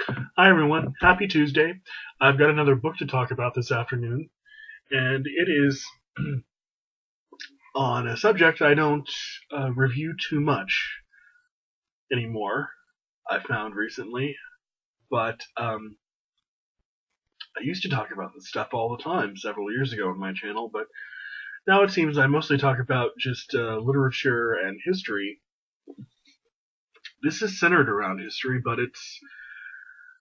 Hi everyone, happy Tuesday. I've got another book to talk about this afternoon, and it is on a subject I don't review too much anymore, I found recently, but I used to talk about this stuff all the time several years ago on my channel, but now it seems I mostly talk about just literature and history. This is centered around history, but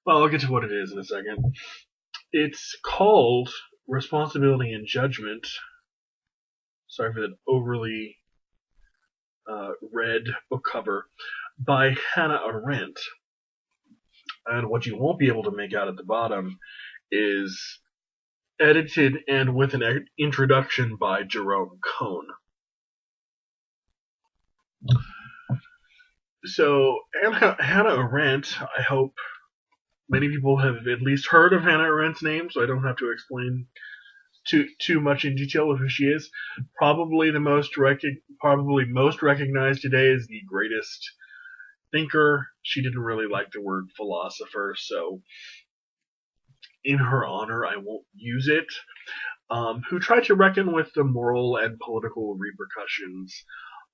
well, I'll get to what it is in a second. It's called Responsibility and Judgment. Sorry for that overly red book cover, by Hannah Arendt. And what you won't be able to make out at the bottom is edited and with an introduction by Jerome Cohn. So, Hannah Arendt, I hope many people have at least heard of Hannah Arendt's name, so I don't have to explain too much in detail of who she is. Probably most recognized today as the greatest thinker. She didn't really like the word philosopher, so in her honor I won't use it. Who tried to reckon with the moral and political repercussions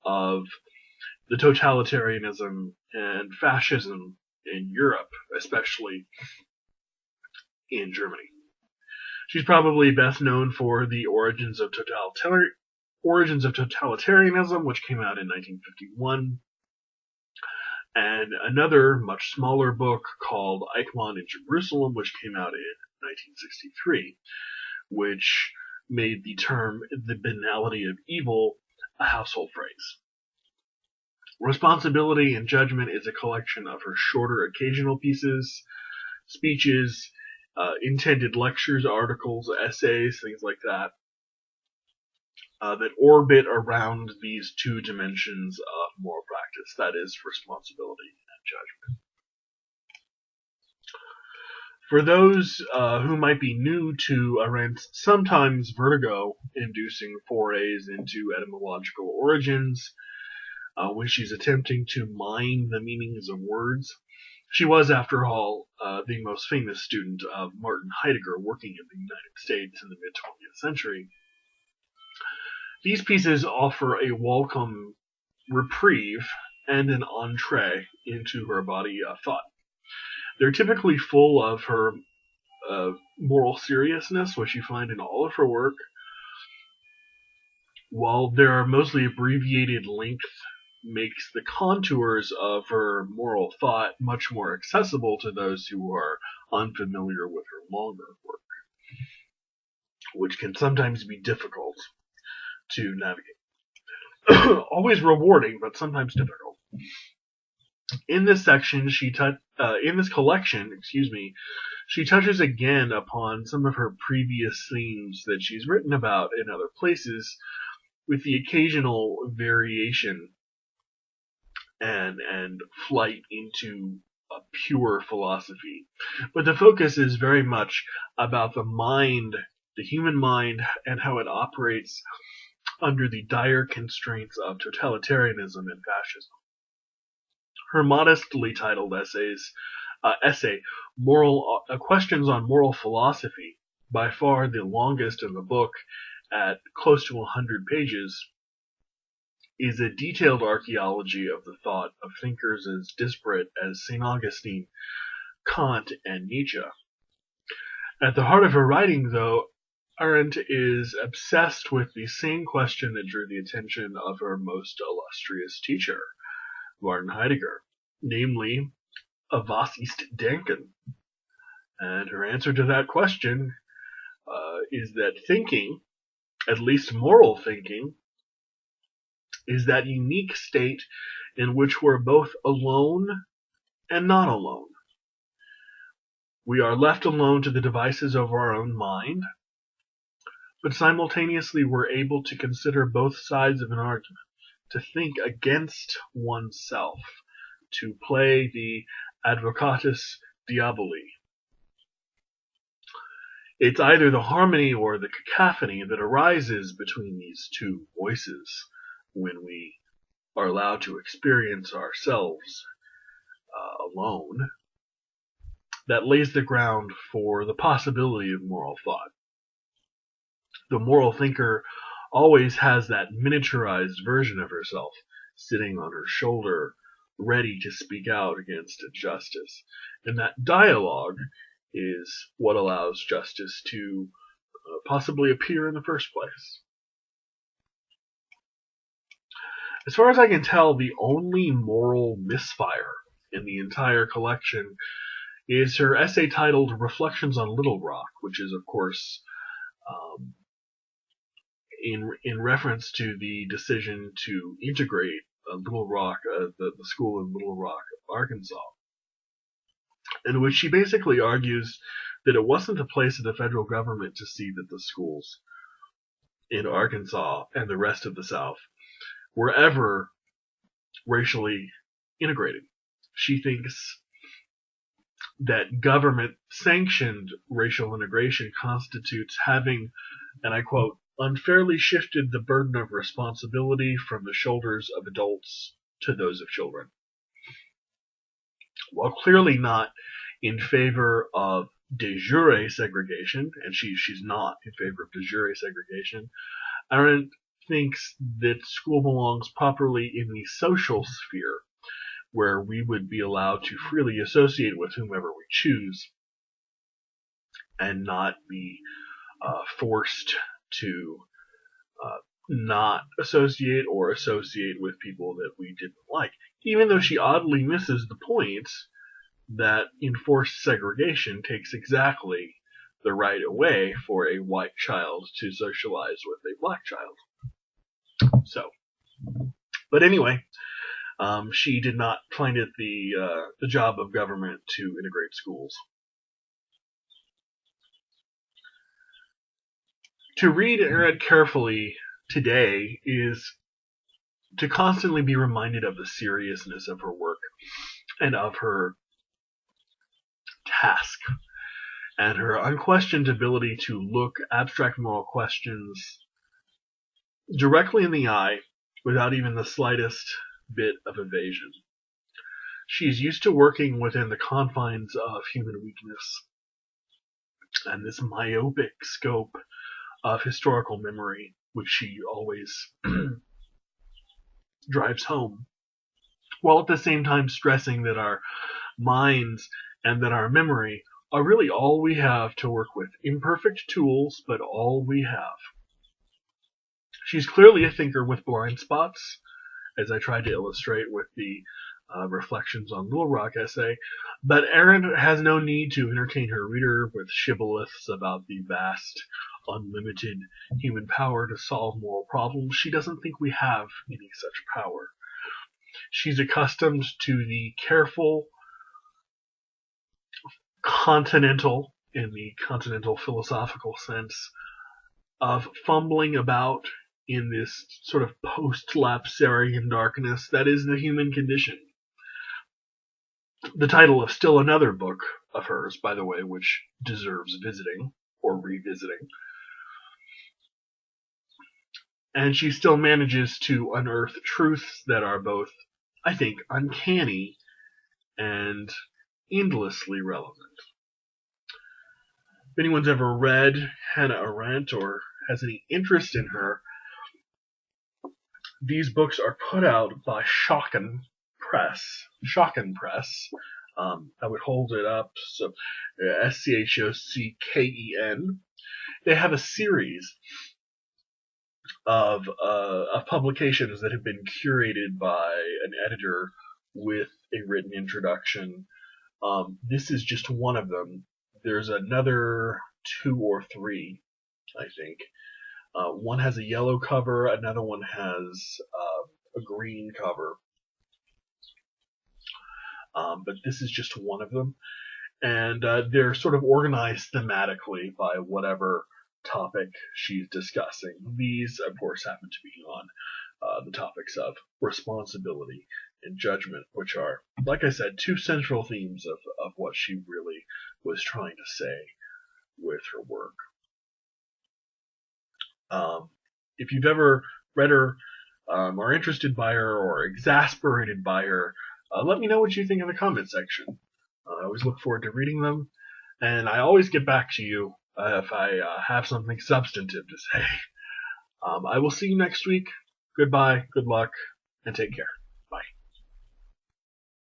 of the totalitarianism and fascism in Europe, especially in Germany. She's probably best known for the Origins of Totalitarianism, which came out in 1951, and another much smaller book called Eichmann in Jerusalem, which came out in 1963, which made the term the banality of evil a household phrase. Responsibility and Judgment is a collection of her shorter occasional pieces, speeches, intended lectures, articles, essays, things like that, that orbit around these two dimensions of moral practice, that is, responsibility and judgment. For those who might be new to Arendt's sometimes vertigo-inducing forays into etymological origins, when she's attempting to mine the meanings of words, she was, after all, the most famous student of Martin Heidegger working in the United States in the mid-20th century. These pieces offer a welcome reprieve and an entree into her body of thought. They're typically full of her moral seriousness, which you find in all of her work. While their mostly abbreviated length makes the contours of her moral thought much more accessible to those who are unfamiliar with her longer work, which can sometimes be difficult to navigate. Always rewarding, but sometimes difficult. In this section, in this collection, she touches again upon some of her previous themes that she's written about in other places, with the occasional variation and flight into a pure philosophy. But the focus is very much about the mind, the human mind, and how it operates under the dire constraints of totalitarianism and fascism. Her modestly titled essay, Questions on Moral Philosophy, by far the longest in the book at close to 100 pages, is a detailed archaeology of the thought of thinkers as disparate as St. Augustine, Kant, and Nietzsche. At the heart of her writing, though, Arendt is obsessed with the same question that drew the attention of her most illustrious teacher, Martin Heidegger, namely, was ist Denken? And her answer to that question is that thinking, at least moral thinking, is that unique state in which we're both alone and not alone. We are left alone to the devices of our own mind, but simultaneously we're able to consider both sides of an argument, to think against oneself, to play the advocatus diaboli. It's either the harmony or the cacophony that arises between these two voices when we are allowed to experience ourselves alone, that lays the ground for the possibility of moral thought. The moral thinker always has that miniaturized version of herself sitting on her shoulder, ready to speak out against injustice. And that dialogue is what allows justice to possibly appear in the first place. As far as I can tell, the only moral misfire in the entire collection is her essay titled Reflections on Little Rock, which is, of course, in reference to the decision to integrate Little Rock, the school in Little Rock, Arkansas, in which she basically argues that it wasn't the place of the federal government to see that the schools in Arkansas and the rest of the South were ever racially integrated. She thinks that government-sanctioned racial integration constitutes having, and I quote, unfairly shifted the burden of responsibility from the shoulders of adults to those of children. While clearly not in favor of de jure segregation, and she's not in favor of de jure segregation, Arendt thinks that school belongs properly in the social sphere, where we would be allowed to freely associate with whomever we choose and not be forced to not associate or associate with people that we didn't like, even though she oddly misses the point that enforced segregation takes exactly the right way for a white child to socialize with a black child. So, but anyway, she did not find it the job of government to integrate schools. To read Arendt carefully today is to constantly be reminded of the seriousness of her work and of her task and her unquestioned ability to look abstract moral questions directly in the eye without even the slightest bit of evasion. She's used to working within the confines of human weakness and this myopic scope of historical memory, which she always drives home, while at the same time stressing that our minds and that our memory are really all we have to work with. Imperfect tools, but all we have. She's clearly a thinker with blind spots, as I tried to illustrate with the Reflections on Little Rock essay, but Arendt has no need to entertain her reader with shibboleths about the vast, unlimited human power to solve moral problems. She doesn't think we have any such power. She's accustomed to the careful, continental, in the continental philosophical sense, of fumbling about in this sort of post-lapsarian darkness that is the human condition. The title of still another book of hers, by the way, which deserves visiting or revisiting. And she still manages to unearth truths that are both, I think, uncanny and endlessly relevant. If anyone's ever read Hannah Arendt or has any interest in her, these books are put out by Schocken Press. I would hold it up. So Schocken. They have a series of publications that have been curated by an editor with a written introduction. This is just one of them. There's another 2 or 3, I think. One has a yellow cover, another one has a green cover. But this is just one of them. And they're sort of organized thematically by whatever topic she's discussing. These, of course, happen to be on the topics of responsibility and judgment, which are, like I said, 2 central themes of what she really was trying to say with her work. If you've ever read her, are interested by her, or exasperated by her, let me know what you think in the comment section. I always look forward to reading them, and I always get back to you if I have something substantive to say. I will see you next week. Goodbye, good luck, and take care.